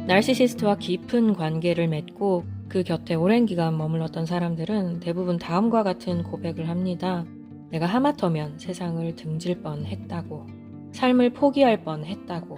나르시시스트와 깊은 관계를 맺고 그 곁에 오랜 기간 머물렀던 사람들은 대부분 다음과 같은 고백을 합니다. 내가 하마터면 세상을 등질 뻔했다고. 삶을 포기할 뻔했다고.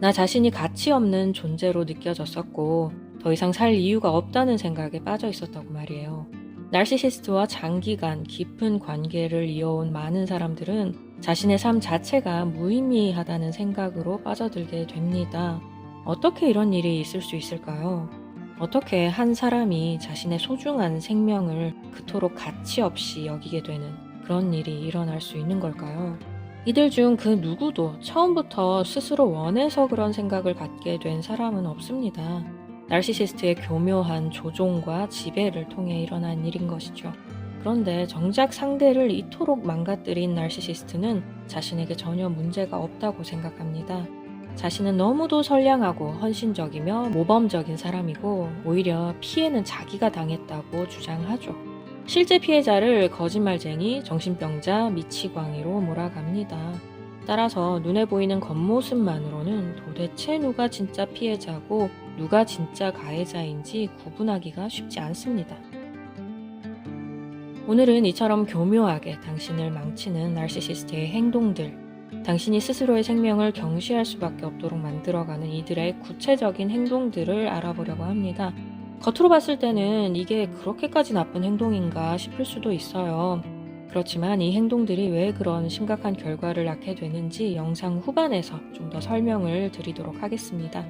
나 자신이 가치 없는 존재로 느껴졌었고 더 이상 살 이유가 없다는 생각에 빠져 있었다고 말이에요. 나르시시스트와 장기간 깊은 관계를 이어온 많은 사람들은 자신의 삶 자체가 무의미하다는 생각으로 빠져들게 됩니다. 어떻게 이런 일이 있을 수 있을까요? 어떻게 한 사람이 자신의 소중한 생명을 그토록 가치 없이 여기게 되는 그런 일이 일어날 수 있는 걸까요? 이들 중 그 누구도 처음부터 스스로 원해서 그런 생각을 갖게 된 사람은 없습니다. 나르시시스트의 교묘한 조종과 지배를 통해 일어난 일인 것이죠. 그런데 정작 상대를 이토록 망가뜨린 나르시시스트는 자신에게 전혀 문제가 없다고 생각합니다. 자신은 너무도 선량하고 헌신적이며 모범적인 사람이고 오히려 피해는 자기가 당했다고 주장하죠. 실제 피해자를 거짓말쟁이, 정신병자, 미치광이로 몰아갑니다. 따라서 눈에 보이는 겉모습만으로는 도대체 누가 진짜 피해자고 누가 진짜 가해자인지 구분하기가 쉽지 않습니다. 오늘은 이처럼 교묘하게 당신을 망치는 나르시시스트의 행동들, 당신이 스스로의 생명을 경시할 수밖에 없도록 만들어가는 이들의 구체적인 행동들을 알아보려고 합니다. 겉으로 봤을 때는 이게 그렇게까지 나쁜 행동인가 싶을 수도 있어요. 그렇지만 이 행동들이 왜 그런 심각한 결과를 낳게 되는지 영상 후반에서 좀 더 설명을 드리도록 하겠습니다.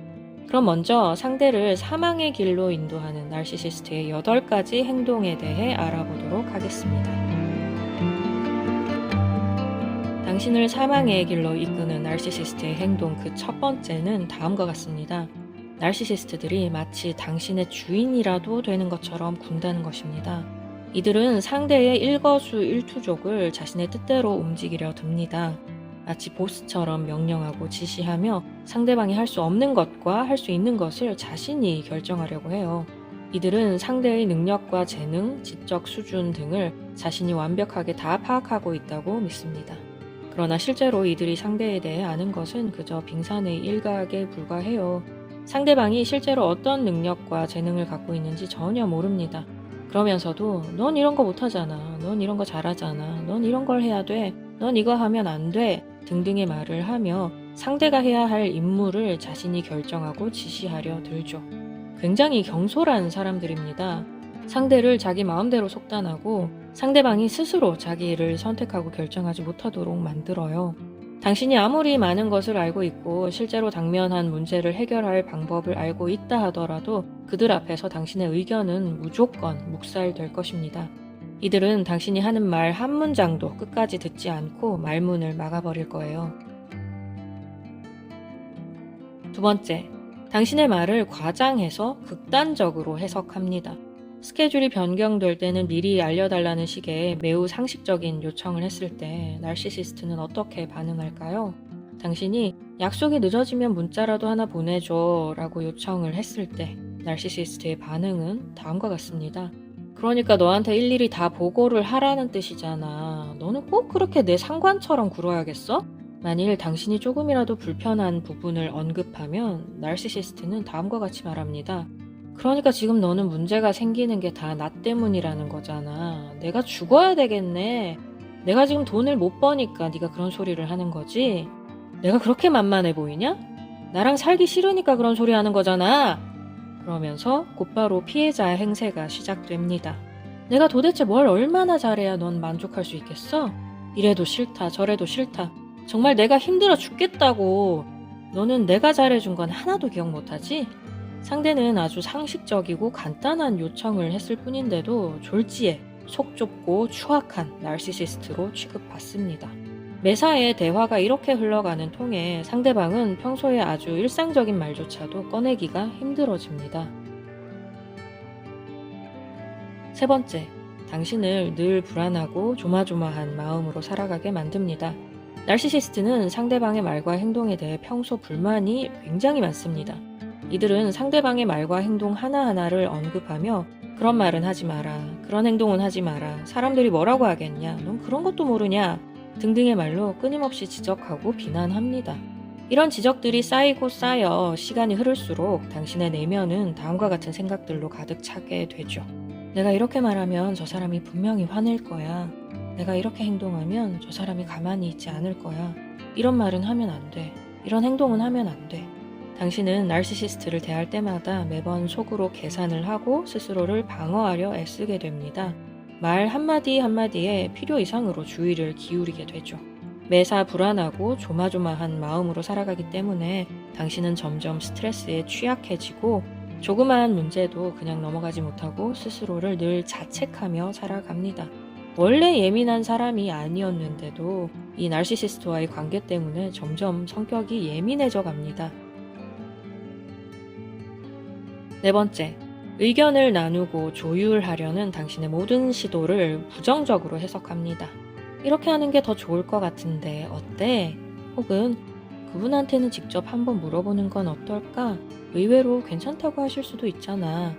그럼 먼저 상대를 사망의 길로 인도하는 나르시시스트의 8가지 행동에 대해 알아보도록 하겠습니다. 당신을 사망의 길로 이끄는 나르시시스트의 행동 그 첫 번째는 다음과 같습니다. 나르시시스트들이 마치 당신의 주인이라도 되는 것처럼 군다는 것입니다. 이들은 상대의 일거수일투족을 자신의 뜻대로 움직이려 듭니다. 마치 보스처럼 명령하고 지시하며 상대방이 할 수 없는 것과 할 수 있는 것을 자신이 결정하려고 해요. 이들은 상대의 능력과 재능, 지적 수준 등을 자신이 완벽하게 다 파악하고 있다고 믿습니다. 그러나 실제로 이들이 상대에 대해 아는 것은 그저 빙산의 일각에 불과해요. 상대방이 실제로 어떤 능력과 재능을 갖고 있는지 전혀 모릅니다. 그러면서도 넌 이런 거 못하잖아. 넌 이런 거 잘하잖아. 넌 이런 걸 해야 돼. 넌 이거 하면 안 돼. 등등의 말을 하며 상대가 해야 할 임무를 자신이 결정하고 지시하려 들죠. 굉장히 경솔한 사람들입니다. 상대를 자기 마음대로 속단하고 상대방이 스스로 자기 일을 선택하고 결정하지 못하도록 만들어요. 당신이 아무리 많은 것을 알고 있고 실제로 당면한 문제를 해결할 방법을 알고 있다 하더라도 그들 앞에서 당신의 의견은 무조건 묵살될 것입니다. 이들은 당신이 하는 말 한 문장도 끝까지 듣지 않고 말문을 막아버릴 거예요. 두 번째, 당신의 말을 과장해서 극단적으로 해석합니다. 스케줄이 변경될 때는 미리 알려달라는 식의 매우 상식적인 요청을 했을 때 나르시시스트는 어떻게 반응할까요? 당신이 약속이 늦어지면 문자라도 하나 보내줘 라고 요청을 했을 때 나르시시스트의 반응은 다음과 같습니다. 그러니까 너한테 일일이 다 보고를 하라는 뜻이잖아. 너는 꼭 그렇게 내 상관처럼 굴어야겠어? 만일 당신이 조금이라도 불편한 부분을 언급하면 나르시시스트는 다음과 같이 말합니다. 그러니까 지금 너는 문제가 생기는 게 다 나 때문이라는 거잖아. 내가 죽어야 되겠네. 내가 지금 돈을 못 버니까 네가 그런 소리를 하는 거지? 내가 그렇게 만만해 보이냐? 나랑 살기 싫으니까 그런 소리 하는 거잖아. 그러면서 곧바로 피해자 행세가 시작됩니다. 내가 도대체 뭘 얼마나 잘해야 넌 만족할 수 있겠어? 이래도 싫다 저래도 싫다. 정말 내가 힘들어 죽겠다고. 너는 내가 잘해준 건 하나도 기억 못하지? 상대는 아주 상식적이고 간단한 요청을 했을 뿐인데도 졸지에 속 좁고 추악한 나르시시스트로 취급받습니다. 매사에 대화가 이렇게 흘러가는 통에 상대방은 평소에 아주 일상적인 말조차도 꺼내기가 힘들어집니다. 세 번째, 당신을 늘 불안하고 조마조마한 마음으로 살아가게 만듭니다. 나르시시스트는 상대방의 말과 행동에 대해 평소 불만이 굉장히 많습니다. 이들은 상대방의 말과 행동 하나하나를 언급하며 그런 말은 하지 마라, 그런 행동은 하지 마라, 사람들이 뭐라고 하겠냐, 넌 그런 것도 모르냐 등등의 말로 끊임없이 지적하고 비난합니다. 이런 지적들이 쌓이고 쌓여 시간이 흐를수록 당신의 내면은 다음과 같은 생각들로 가득 차게 되죠. 내가 이렇게 말하면 저 사람이 분명히 화낼 거야. 내가 이렇게 행동하면 저 사람이 가만히 있지 않을 거야. 이런 말은 하면 안 돼. 이런 행동은 하면 안 돼. 당신은 나르시시스트를 대할 때마다 매번 속으로 계산을 하고 스스로를 방어하려 애쓰게 됩니다. 말 한마디 한마디에 필요 이상으로 주의를 기울이게 되죠. 매사 불안하고 조마조마한 마음으로 살아가기 때문에 당신은 점점 스트레스에 취약해지고 조그마한 문제도 그냥 넘어가지 못하고 스스로를 늘 자책하며 살아갑니다. 원래 예민한 사람이 아니었는데도 이 나르시시스트와의 관계 때문에 점점 성격이 예민해져 갑니다. 네 번째, 의견을 나누고 조율하려는 당신의 모든 시도를 부정적으로 해석합니다. 이렇게 하는 게 더 좋을 것 같은데 어때? 혹은 그분한테는 직접 한번 물어보는 건 어떨까? 의외로 괜찮다고 하실 수도 있잖아.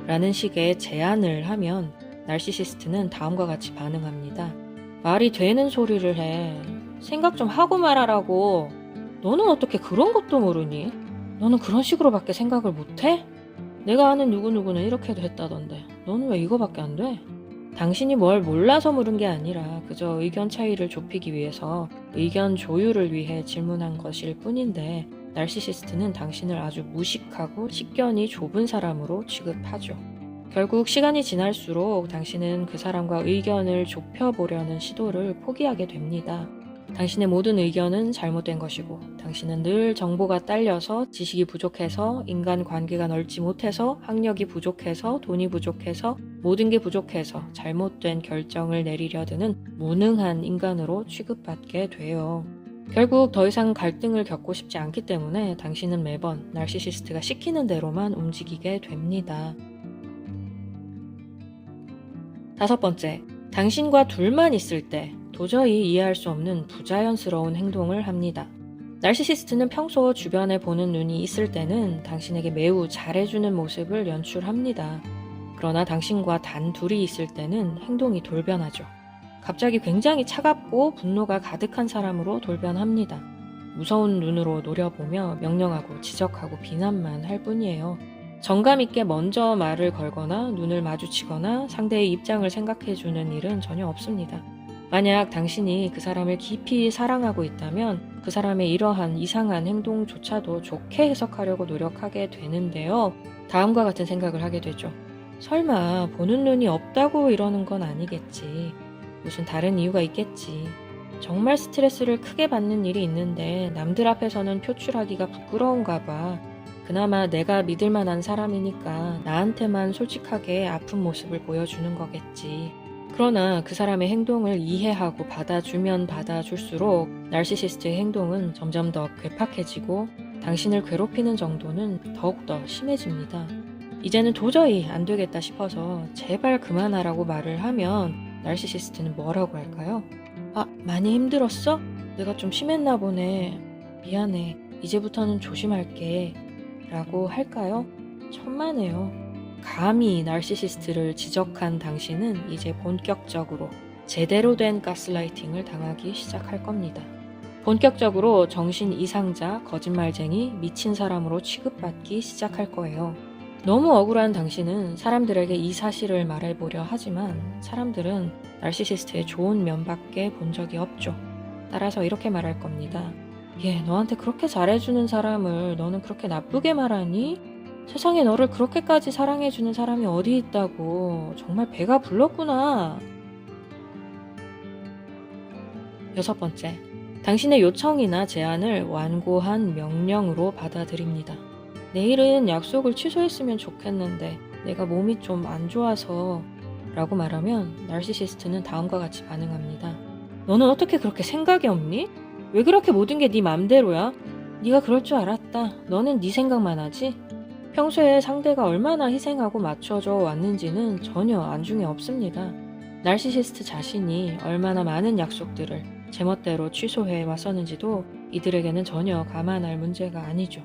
라는 식의 제안을 하면 나르시시스트는 다음과 같이 반응합니다. 말이 되는 소리를 해. 생각 좀 하고 말하라고. 너는 어떻게 그런 것도 모르니? 너는 그런 식으로밖에 생각을 못해? 내가 아는 누구누구는 이렇게도 했다던데 너는 왜 이거밖에 안 돼? 당신이 뭘 몰라서 물은 게 아니라 그저 의견 차이를 좁히기 위해서 의견 조율을 위해 질문한 것일 뿐인데 나르시시스트는 당신을 아주 무식하고 식견이 좁은 사람으로 취급하죠. 결국 시간이 지날수록 당신은 그 사람과 의견을 좁혀보려는 시도를 포기하게 됩니다. 당신의 모든 의견은 잘못된 것이고 당신은 늘 정보가 딸려서 지식이 부족해서 인간관계가 넓지 못해서 학력이 부족해서 돈이 부족해서 모든 게 부족해서 잘못된 결정을 내리려 드는 무능한 인간으로 취급받게 돼요. 결국 더 이상 갈등을 겪고 싶지 않기 때문에 당신은 매번 나르시시스트가 시키는 대로만 움직이게 됩니다. 다섯 번째, 당신과 둘만 있을 때 도저히 이해할 수 없는 부자연스러운 행동을 합니다. 나르시시스트는 평소 주변에 보는 눈이 있을 때는 당신에게 매우 잘해주는 모습을 연출합니다. 그러나 당신과 단 둘이 있을 때는 행동이 돌변하죠. 갑자기 굉장히 차갑고 분노가 가득한 사람으로 돌변합니다. 무서운 눈으로 노려보며 명령하고 지적하고 비난만 할 뿐이에요. 정감 있게 먼저 말을 걸거나 눈을 마주치거나 상대의 입장을 생각해주는 일은 전혀 없습니다. 만약 당신이 그 사람을 깊이 사랑하고 있다면 그 사람의 이러한 이상한 행동조차도 좋게 해석하려고 노력하게 되는데요. 다음과 같은 생각을 하게 되죠. 설마 보는 눈이 없다고 이러는 건 아니겠지. 무슨 다른 이유가 있겠지. 정말 스트레스를 크게 받는 일이 있는데 남들 앞에서는 표출하기가 부끄러운가 봐. 그나마 내가 믿을 만한 사람이니까 나한테만 솔직하게 아픈 모습을 보여주는 거겠지. 그러나 그 사람의 행동을 이해하고 받아주면 받아줄수록 나르시시스트의 행동은 점점 더 괴팍해지고 당신을 괴롭히는 정도는 더욱더 심해집니다. 이제는 도저히 안 되겠다 싶어서 제발 그만하라고 말을 하면 나르시시스트는 뭐라고 할까요? 아, 많이 힘들었어? 내가 좀 심했나 보네. 미안해. 이제부터는 조심할게. 라고 할까요? 천만에요. 감히 나르시시스트를 지적한 당신은 이제 본격적으로 제대로 된 가스라이팅을 당하기 시작할 겁니다. 본격적으로 정신 이상자, 거짓말쟁이, 미친 사람으로 취급받기 시작할 거예요. 너무 억울한 당신은 사람들에게 이 사실을 말해보려 하지만 사람들은 나르시시스트의 좋은 면밖에 본 적이 없죠. 따라서 이렇게 말할 겁니다. 얘, 너한테 그렇게 잘해주는 사람을 너는 그렇게 나쁘게 말하니? 세상에 너를 그렇게까지 사랑해주는 사람이 어디 있다고. 정말 배가 불렀구나. 여섯 번째, 당신의 요청이나 제안을 완고한 명령으로 받아들입니다. 내일은 약속을 취소했으면 좋겠는데 내가 몸이 좀 안 좋아서 라고 말하면 나르시시스트는 다음과 같이 반응합니다. 너는 어떻게 그렇게 생각이 없니? 왜 그렇게 모든 게 네 맘대로야? 네가 그럴 줄 알았다. 너는 네 생각만 하지? 평소에 상대가 얼마나 희생하고 맞춰져 왔는지는 전혀 안중에 없습니다. 나르시시스트 자신이 얼마나 많은 약속들을 제멋대로 취소해 왔었는지도 이들에게는 전혀 감안할 문제가 아니죠.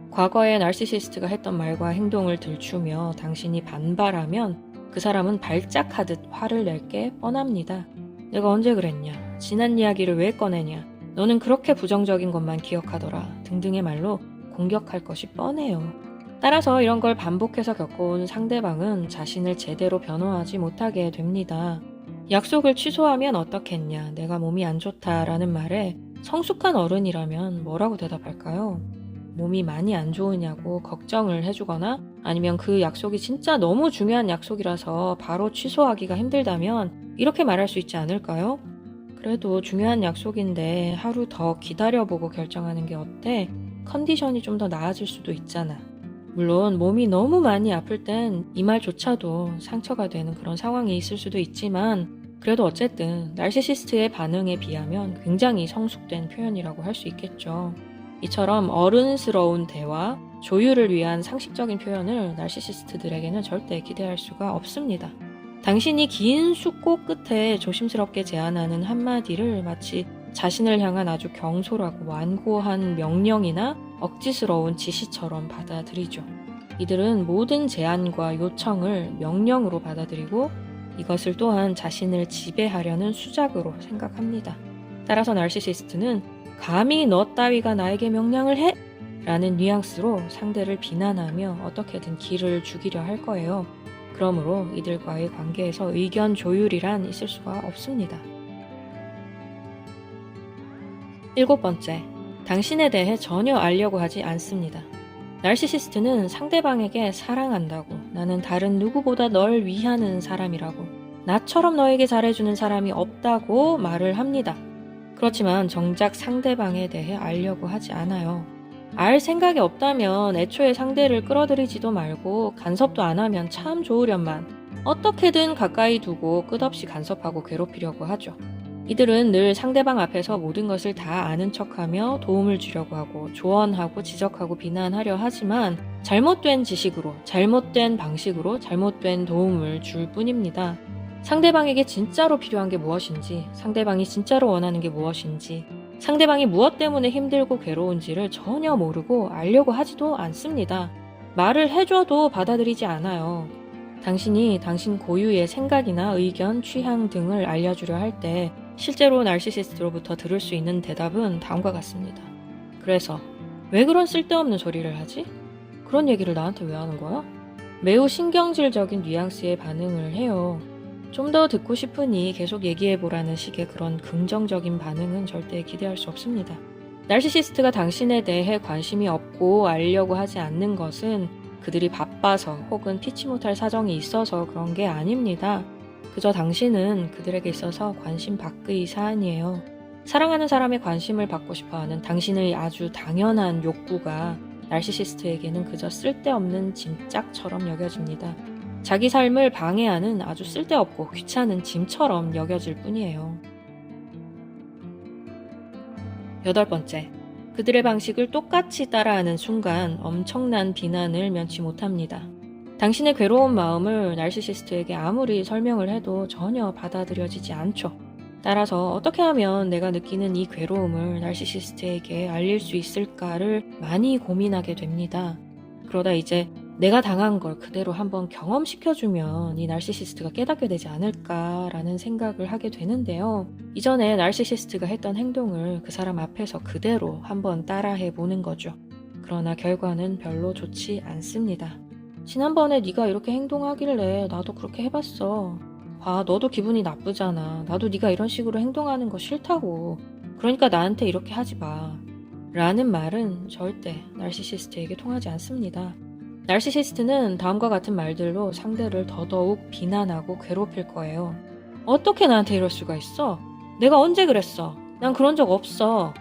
과거에 나르시시스트가 했던 말과 행동을 들추며 당신이 반발하면 그 사람은 발작하듯 화를 낼 게 뻔합니다. 내가 언제 그랬냐? 지난 이야기를 왜 꺼내냐? 너는 그렇게 부정적인 것만 기억하더라 등등의 말로 공격할 것이 뻔해요. 따라서 이런 걸 반복해서 겪어온 상대방은 자신을 제대로 변호하지 못하게 됩니다. 약속을 취소하면 어떻겠냐, 내가 몸이 안 좋다라는 말에 성숙한 어른이라면 뭐라고 대답할까요? 몸이 많이 안 좋으냐고 걱정을 해주거나 아니면 그 약속이 진짜 너무 중요한 약속이라서 바로 취소하기가 힘들다면 이렇게 말할 수 있지 않을까요? 그래도 중요한 약속인데 하루 더 기다려보고 결정하는 게 어때? 컨디션이 좀 더 나아질 수도 있잖아. 물론 몸이 너무 많이 아플 땐 이 말조차도 상처가 되는 그런 상황이 있을 수도 있지만 그래도 어쨌든 나르시시스트의 반응에 비하면 굉장히 성숙된 표현이라고 할 수 있겠죠. 이처럼 어른스러운 대화, 조율을 위한 상식적인 표현을 나르시시스트들에게는 절대 기대할 수가 없습니다. 당신이 긴 숙고 끝에 조심스럽게 제안하는 한마디를 마치 자신을 향한 아주 경솔하고 완고한 명령이나 억지스러운 지시처럼 받아들이죠. 이들은 모든 제안과 요청을 명령으로 받아들이고 이것을 또한 자신을 지배하려는 수작으로 생각합니다. 따라서 나르시시스트는 감히 너 따위가 나에게 명령을 해! 라는 뉘앙스로 상대를 비난하며 어떻게든 기를 죽이려 할 거예요. 그러므로 이들과의 관계에서 의견 조율이란 있을 수가 없습니다. 7번째, 당신에 대해 전혀 알려고 하지 않습니다. 나르시시스트는 상대방에게 사랑한다고, 나는 다른 누구보다 널 위하는 사람이라고, 나처럼 너에게 잘해주는 사람이 없다고 말을 합니다. 그렇지만 정작 상대방에 대해 알려고 하지 않아요. 알 생각이 없다면 애초에 상대를 끌어들이지도 말고 간섭도 안 하면 참 좋으련만 어떻게든 가까이 두고 끝없이 간섭하고 괴롭히려고 하죠. 이들은 늘 상대방 앞에서 모든 것을 다 아는 척하며 도움을 주려고 하고 조언하고 지적하고 비난하려 하지만 잘못된 지식으로, 잘못된 방식으로 잘못된 도움을 줄 뿐입니다. 상대방에게 진짜로 필요한 게 무엇인지, 상대방이 진짜로 원하는 게 무엇인지, 상대방이 무엇 때문에 힘들고 괴로운지를 전혀 모르고 알려고 하지도 않습니다. 말을 해줘도 받아들이지 않아요. 당신이 당신 고유의 생각이나 의견, 취향 등을 알려주려 할 때 실제로 나르시시스트로부터 들을 수 있는 대답은 다음과 같습니다. 그래서 왜 그런 쓸데없는 소리를 하지? 그런 얘기를 나한테 왜 하는 거야? 매우 신경질적인 뉘앙스의 반응을 해요. 좀 더 듣고 싶으니 계속 얘기해보라는 식의 그런 긍정적인 반응은 절대 기대할 수 없습니다. 나르시시스트가 당신에 대해 관심이 없고 알려고 하지 않는 것은 그들이 바빠서 혹은 피치 못할 사정이 있어서 그런 게 아닙니다. 그저 당신은 그들에게 있어서 관심 밖의 사안이에요. 사랑하는 사람의 관심을 받고 싶어하는 당신의 아주 당연한 욕구가 나르시시스트에게는 그저 쓸데없는 짐짝처럼 여겨집니다. 자기 삶을 방해하는 아주 쓸데없고 귀찮은 짐처럼 여겨질 뿐이에요. 8번째, 그들의 방식을 똑같이 따라하는 순간 엄청난 비난을 면치 못합니다. 당신의 괴로운 마음을 나르시시스트에게 아무리 설명을 해도 전혀 받아들여지지 않죠. 따라서 어떻게 하면 내가 느끼는 이 괴로움을 나르시시스트에게 알릴 수 있을까를 많이 고민하게 됩니다. 그러다 이제 내가 당한 걸 그대로 한번 경험시켜주면 이 나르시시스트가 깨닫게 되지 않을까라는 생각을 하게 되는데요. 이전에 나르시시스트가 했던 행동을 그 사람 앞에서 그대로 한번 따라해 보는 거죠. 그러나 결과는 별로 좋지 않습니다. 지난번에 네가 이렇게 행동하길래 나도 그렇게 해봤어. 봐, 너도 기분이 나쁘잖아. 나도 네가 이런 식으로 행동하는 거 싫다고. 그러니까 나한테 이렇게 하지 마. 라는 말은 절대 나르시시스트에게 통하지 않습니다. 나르시시스트는 다음과 같은 말들로 상대를 더더욱 비난하고 괴롭힐 거예요. 어떻게 나한테 이럴 수가 있어? 내가 언제 그랬어? 난 그런 적 없어.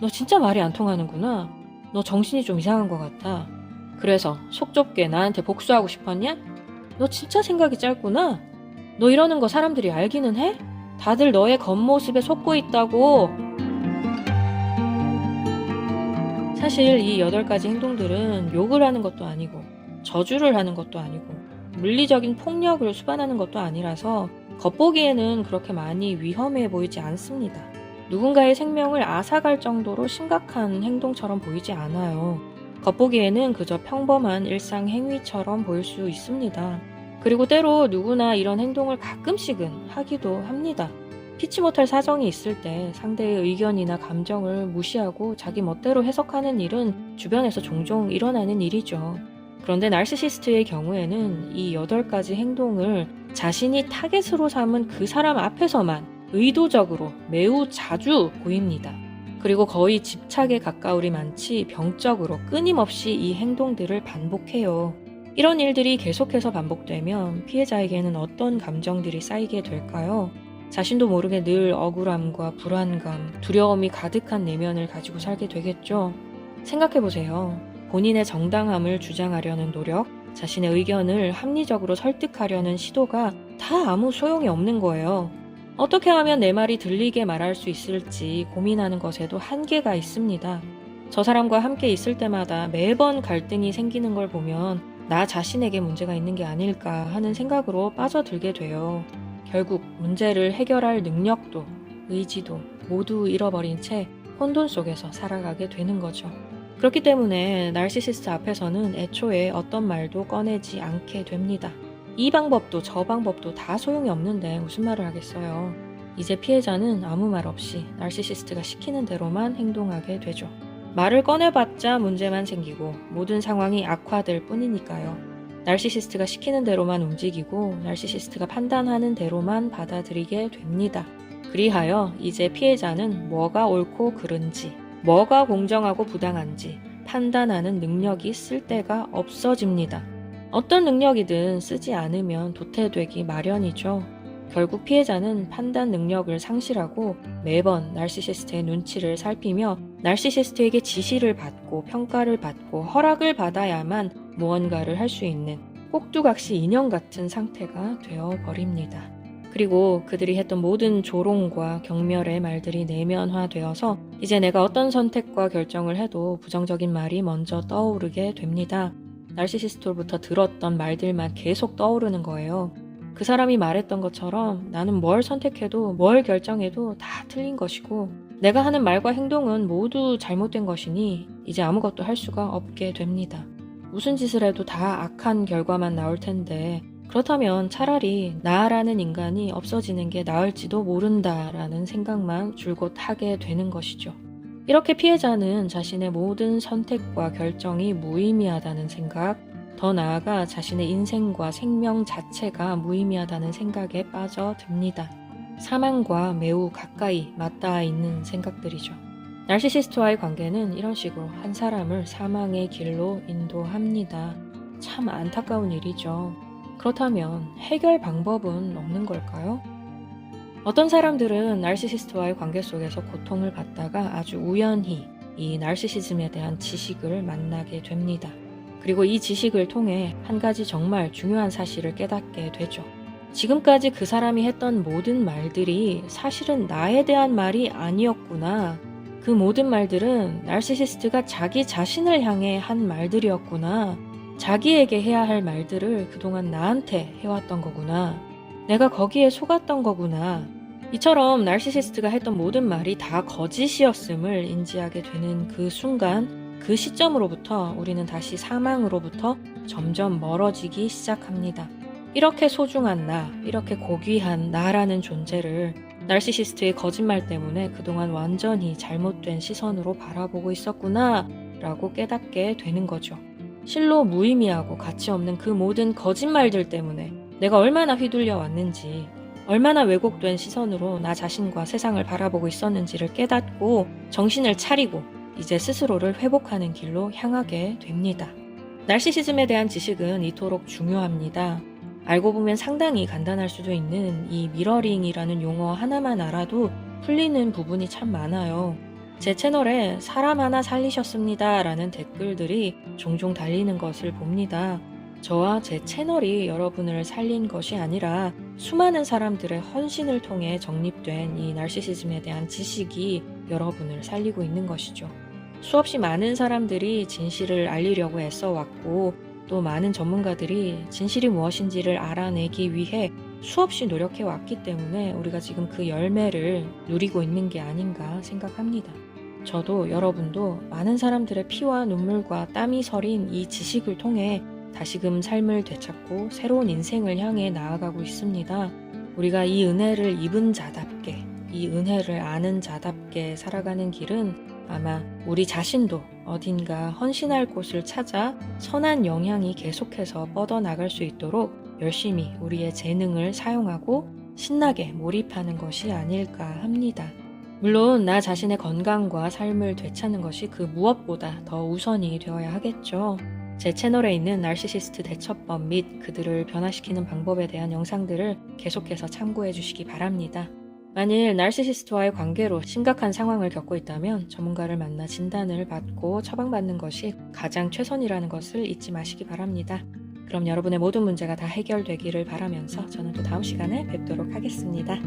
너 진짜 말이 안 통하는구나. 너 정신이 좀 이상한 것 같아. 그래서 속 좁게 나한테 복수하고 싶었냐? 너 진짜 생각이 짧구나. 너 이러는 거 사람들이 알기는 해? 다들 너의 겉모습에 속고 있다고. 사실 이 8가지 행동들은 욕을 하는 것도 아니고 저주를 하는 것도 아니고 물리적인 폭력을 수반하는 것도 아니라서 겉보기에는 그렇게 많이 위험해 보이지 않습니다. 누군가의 생명을 앗아갈 정도로 심각한 행동처럼 보이지 않아요. 겉보기에는 그저 평범한 일상 행위처럼 보일 수 있습니다. 그리고 때로 누구나 이런 행동을 가끔씩은 하기도 합니다. 피치 못할 사정이 있을 때 상대의 의견이나 감정을 무시하고 자기 멋대로 해석하는 일은 주변에서 종종 일어나는 일이죠. 그런데 나르시시스트의 경우에는 이 8가지 행동을 자신이 타겟으로 삼은 그 사람 앞에서만 의도적으로 매우 자주 보입니다. 그리고 거의 집착에 가까울이 많지 병적으로 끊임없이 이 행동들을 반복해요. 이런 일들이 계속해서 반복되면 피해자에게는 어떤 감정들이 쌓이게 될까요? 자신도 모르게 늘 억울함과 불안감, 두려움이 가득한 내면을 가지고 살게 되겠죠. 생각해보세요. 본인의 정당함을 주장하려는 노력, 자신의 의견을 합리적으로 설득하려는 시도가 다 아무 소용이 없는 거예요. 어떻게 하면 내 말이 들리게 말할 수 있을지 고민하는 것에도 한계가 있습니다. 저 사람과 함께 있을 때마다 매번 갈등이 생기는 걸 보면 나 자신에게 문제가 있는 게 아닐까 하는 생각으로 빠져들게 돼요. 결국 문제를 해결할 능력도 의지도 모두 잃어버린 채 혼돈 속에서 살아가게 되는 거죠. 그렇기 때문에 나르시시스트 앞에서는 애초에 어떤 말도 꺼내지 않게 됩니다. 이 방법도 저 방법도 다 소용이 없는데 무슨 말을 하겠어요. 이제 피해자는 아무 말 없이 나르시시스트가 시키는 대로만 행동하게 되죠. 말을 꺼내봤자 문제만 생기고 모든 상황이 악화될 뿐이니까요. 나르시시스트가 시키는 대로만 움직이고 나르시시스트가 판단하는 대로만 받아들이게 됩니다. 그리하여 이제 피해자는 뭐가 옳고 그른지, 뭐가 공정하고 부당한지 판단하는 능력이 쓸 데가 없어집니다. 어떤 능력이든 쓰지 않으면 도태되기 마련이죠. 결국 피해자는 판단 능력을 상실하고 매번 나르시시스트의 눈치를 살피며 나르시시스트에게 지시를 받고 평가를 받고 허락을 받아야만 무언가를 할 수 있는 꼭두각시 인형 같은 상태가 되어버립니다. 그리고 그들이 했던 모든 조롱과 경멸의 말들이 내면화되어서 이제 내가 어떤 선택과 결정을 해도 부정적인 말이 먼저 떠오르게 됩니다. 나르시시스트로부터 들었던 말들만 계속 떠오르는 거예요. 그 사람이 말했던 것처럼 나는 뭘 선택해도 뭘 결정해도 다 틀린 것이고 내가 하는 말과 행동은 모두 잘못된 것이니 이제 아무것도 할 수가 없게 됩니다. 무슨 짓을 해도 다 악한 결과만 나올 텐데 그렇다면 차라리 나라는 인간이 없어지는 게 나을지도 모른다라는 생각만 줄곧 하게 되는 것이죠. 이렇게 피해자는 자신의 모든 선택과 결정이 무의미하다는 생각, 더 나아가 자신의 인생과 생명 자체가 무의미하다는 생각에 빠져듭니다. 사망과 매우 가까이 맞닿아 있는 생각들이죠. 나르시시스트와의 관계는 이런 식으로 한 사람을 사망의 길로 인도합니다. 참 안타까운 일이죠. 그렇다면 해결 방법은 없는 걸까요? 어떤 사람들은 나르시시스트와의 관계 속에서 고통을 받다가 아주 우연히 이 나르시시즘에 대한 지식을 만나게 됩니다. 그리고 이 지식을 통해 한 가지 정말 중요한 사실을 깨닫게 되죠. 지금까지 그 사람이 했던 모든 말들이 사실은 나에 대한 말이 아니었구나. 그 모든 말들은 나르시시스트가 자기 자신을 향해 한 말들이었구나. 자기에게 해야 할 말들을 그동안 나한테 해왔던 거구나. 내가 거기에 속았던 거구나. 이처럼 나르시시스트가 했던 모든 말이 다 거짓이었음을 인지하게 되는 그 순간, 그 시점으로부터 우리는 다시 사망으로부터 점점 멀어지기 시작합니다. 이렇게 소중한 나, 이렇게 고귀한 나라는 존재를 나르시시스트의 거짓말 때문에 그동안 완전히 잘못된 시선으로 바라보고 있었구나 라고 깨닫게 되는 거죠. 실로 무의미하고 가치 없는 그 모든 거짓말들 때문에 내가 얼마나 휘둘려 왔는지, 얼마나 왜곡된 시선으로 나 자신과 세상을 바라보고 있었는지를 깨닫고 정신을 차리고 이제 스스로를 회복하는 길로 향하게 됩니다. 나르시시즘에 대한 지식은 이토록 중요합니다. 알고 보면 상당히 간단할 수도 있는 이 미러링이라는 용어 하나만 알아도 풀리는 부분이 참 많아요. 제 채널에 사람 하나 살리셨습니다 라는 댓글들이 종종 달리는 것을 봅니다. 저와 제 채널이 여러분을 살린 것이 아니라 수많은 사람들의 헌신을 통해 정립된 이 나르시시즘에 대한 지식이 여러분을 살리고 있는 것이죠. 수없이 많은 사람들이 진실을 알리려고 애써왔고 또 많은 전문가들이 진실이 무엇인지를 알아내기 위해 수없이 노력해왔기 때문에 우리가 지금 그 열매를 누리고 있는 게 아닌가 생각합니다. 저도 여러분도 많은 사람들의 피와 눈물과 땀이 서린 이 지식을 통해 다시금 삶을 되찾고 새로운 인생을 향해 나아가고 있습니다. 우리가 이 은혜를 입은 자답게 이 은혜를 아는 자답게 살아가는 길은 아마 우리 자신도 어딘가 헌신할 곳을 찾아 선한 영향이 계속해서 뻗어나갈 수 있도록 열심히 우리의 재능을 사용하고 신나게 몰입하는 것이 아닐까 합니다. 물론 나 자신의 건강과 삶을 되찾는 것이 그 무엇보다 더 우선이 되어야 하겠죠. 제 채널에 있는 나르시시스트 대처법 및 그들을 변화시키는 방법에 대한 영상들을 계속해서 참고해 주시기 바랍니다. 만일 나르시시스트와의 관계로 심각한 상황을 겪고 있다면 전문가를 만나 진단을 받고 처방받는 것이 가장 최선이라는 것을 잊지 마시기 바랍니다. 그럼 여러분의 모든 문제가 다 해결되기를 바라면서 저는 또 다음 시간에 뵙도록 하겠습니다.